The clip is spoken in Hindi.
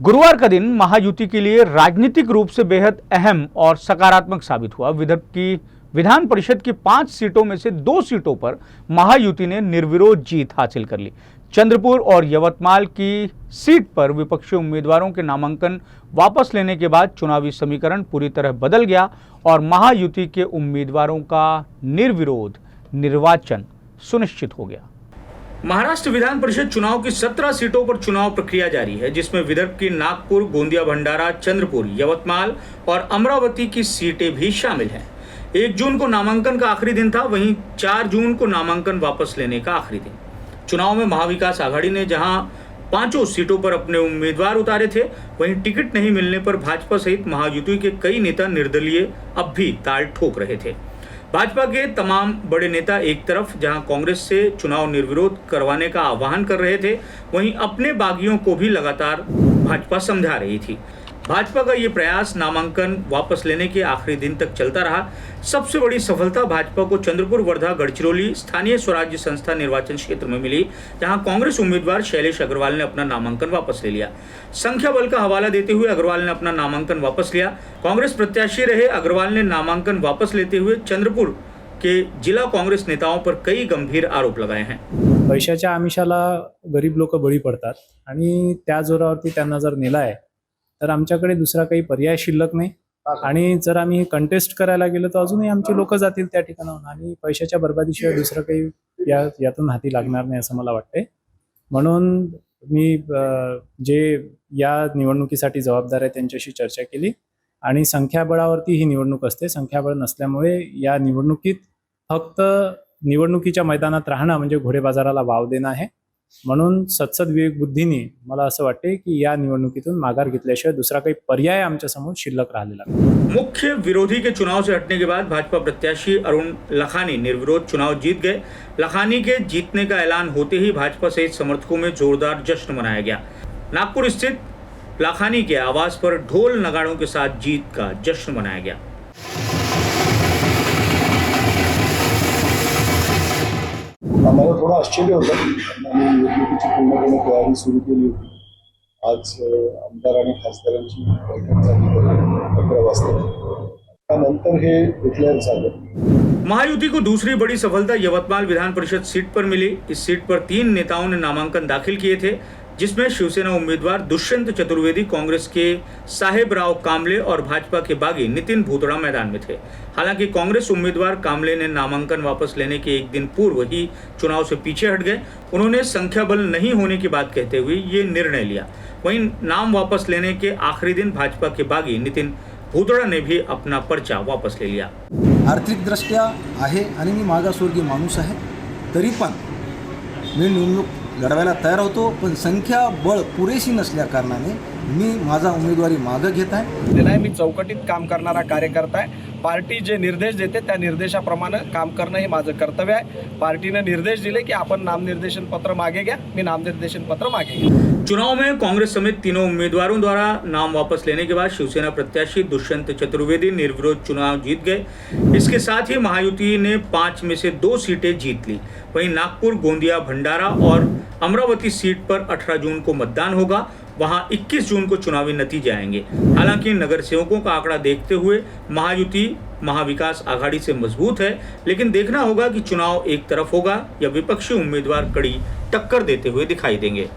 गुरुवार का दिन महायुति के लिए राजनीतिक रूप से बेहद अहम और सकारात्मक साबित हुआ। विदर्भ की विधान परिषद की 5 सीटों में से 2 सीटों पर महायुति ने निर्विरोध जीत हासिल कर ली। चंद्रपुर और यवतमाल की सीट पर विपक्षी उम्मीदवारों के नामांकन वापस लेने के बाद चुनावी समीकरण पूरी तरह बदल गया और महायुति के उम्मीदवारों का निर्विरोध निर्वाचन सुनिश्चित हो गया। महाराष्ट्र विधान परिषद चुनाव की 17 सीटों पर चुनाव प्रक्रिया जारी है, जिसमें विदर्भ की नागपुर, गोंदिया, भंडारा, चंद्रपुर, यवतमाल और अमरावती की सीटें भी शामिल हैं। 1 जून को नामांकन का आखिरी दिन था, वहीं 4 जून को नामांकन वापस लेने का आखिरी दिन। चुनाव में महाविकास आघाड़ी ने जहां 5 सीटों पर अपने उम्मीदवार उतारे थे, वहीं टिकट नहीं मिलने पर भाजपा सहित महायुति के कई नेता निर्दलीय अब भी ताल ठोक रहे थे। भाजपा के तमाम बड़े नेता एक तरफ जहां कांग्रेस से चुनाव निर्विरोध करवाने का आह्वान कर रहे थे, वहीं अपने बागियों को भी लगातार भाजपा समझा रही थी। भाजपा का ये प्रयास नामांकन वापस लेने के आखिरी दिन तक चलता रहा। सबसे बड़ी सफलता भाजपा को चंद्रपुर, वर्धा, गढ़चिरौली स्थानीय स्वराज्य संस्था निर्वाचन क्षेत्र में मिली, जहां कांग्रेस उम्मीदवार शैलेश अग्रवाल ने अपना नामांकन वापस ले लिया। संख्या बल का हवाला देते हुए अग्रवाल ने अपना नामांकन वापस लिया। कांग्रेस प्रत्याशी रहे अग्रवाल ने नामांकन वापस लेते हुए चंद्रपुर के जिला काँग्रेस नेताओं पर कई गंभीर आरोप लगाए हैं। पैशाच्या आमिषाला गरीब लोक बळी पडतात आणि त्या जोरावरती त्यांना जर नेलाय तर आमच्याकडे दुसरा काही पर्याय शिल्लक नाही आणि जर आम्ही कंटेस्ट करायला गेलो तर अजूनही आमची लोक जातील त्या ठिकाणाहून आणि पैशाच्या बर्बादीशिवाय दुसरं काही यातून हाती लागणार नाही असं मला वाटतंय। म्हणून मी जे या निवडणुकीसाठी जबाबदार आहे त्यांच्याशी चर्चा केली आणि संख्याबळावरती ही निवडणूक असते। संख्याबळ नसल्यामुळे या निवडणुकीत फक्त निवडणुकीच्या मैदानात राहणं म्हणजे घोडेबाजाराला वाव देणं आहे। म्हणून सत्सद विवेक बुद्धीने मला असं वाटते की या निवडणुकीतून माघार घेतल्याशिवाय दूसरा काही पर्याय आमच्या समोर शिल्लक राहिलेला नाही। मुख्य विरोधी के चुनाव से हटने के बाद भाजपा प्रत्याशी अरुण लखानी निर्विरोध चुनाव जीत गए। लखानी के जीतने का ऐलान होते ही भाजपा सहित समर्थकों में जोरदार जश्न मनाया गया। नागपुर स्थित लखानी के आवास पर ढोल नगाड़ों के साथ जीत का जश्न मनाया गया। आम्हाला थोडं आश्चर्य होतं। आम्ही निवडणुकीची पूर्णपणे तयारी सुरू केली होती। आज आमदार आणि खासदारांची बैठक झाली 11 वाजता, त्यानंतर हे डिक्लेअर झालं। महायुति को दूसरी बड़ी सफलता यवतमाल विधान परिषद सीट पर मिली। इस सीट पर 3 नेताओं ने नामांकन दाखिल किए थे, जिसमें शिवसेना उम्मीदवार दुष्यंत चतुर्वेदी, कांग्रेस के साहेबराव कामले और भाजपा के बागी नितिन भूतड़ा मैदान में थे। हालांकि कांग्रेस उम्मीदवार कामले ने नामांकन वापस लेने के एक दिन पूर्व ही चुनाव से पीछे हट गए। उन्होंने संख्या बल नहीं होने की बात कहते हुए ये निर्णय लिया। वहीं नाम वापस लेने के आखिरी दिन भाजपा के बागी नितिन भूतड़ा ने भी अपना पर्चा वापस ले लिया। आर्थिकदृष्ट्या आहे आणि मी मागासवर्गीय माणूस आहे, तरी पण मी निवडणूक लढवायला तयार होतो, पण संख्याबळ पुरेशी नसल्या कारणाने मी माझा उमेदवारी मागे घेत आहे। मी चौकटीत काम करणारा कार्यकर्ता आहे। पार्टी जे निर्देश देते त्या निर्देशाप्रमाणे काम करणं हे माझं कर्तव्य आहे। पार्टीने निर्देश दिले की आपण नामनिर्देशन पत्र मागे घ्या, मी नामनिर्देशन पत्र मागे घ्या। चुनाव में कांग्रेस समेत तीनों उम्मीदवारों द्वारा नाम वापस लेने के बाद शिवसेना प्रत्याशी दुष्यंत चतुर्वेदी निर्विरोध चुनाव जीत गए। इसके साथ ही महायुति ने 5 में से 2 सीटें जीत ली। वहीं नागपुर, गोंदिया, भंडारा और अमरावती सीट पर 18 जून को मतदान होगा। वहां 21 जून को चुनावी नतीजे आएंगे। हालांकि नगर सेवकों का आंकड़ा देखते हुए महायुति महाविकास आघाड़ी से मजबूत है, लेकिन देखना होगा कि चुनाव एक तरफ होगा या विपक्षी उम्मीदवार कड़ी टक्कर देते हुए दिखाई देंगे।